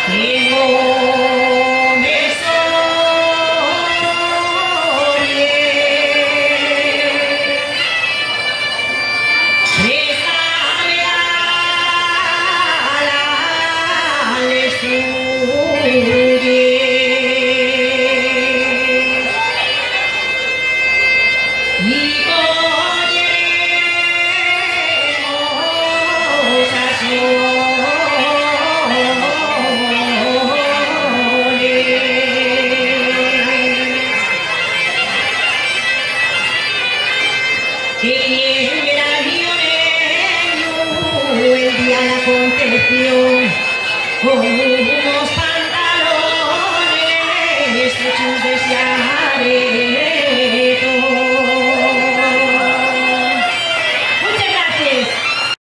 que no me soñé. Préstame alas tuyas y collaremos que niebla violeño el día la aconteció con unos pantalones hechos de siares.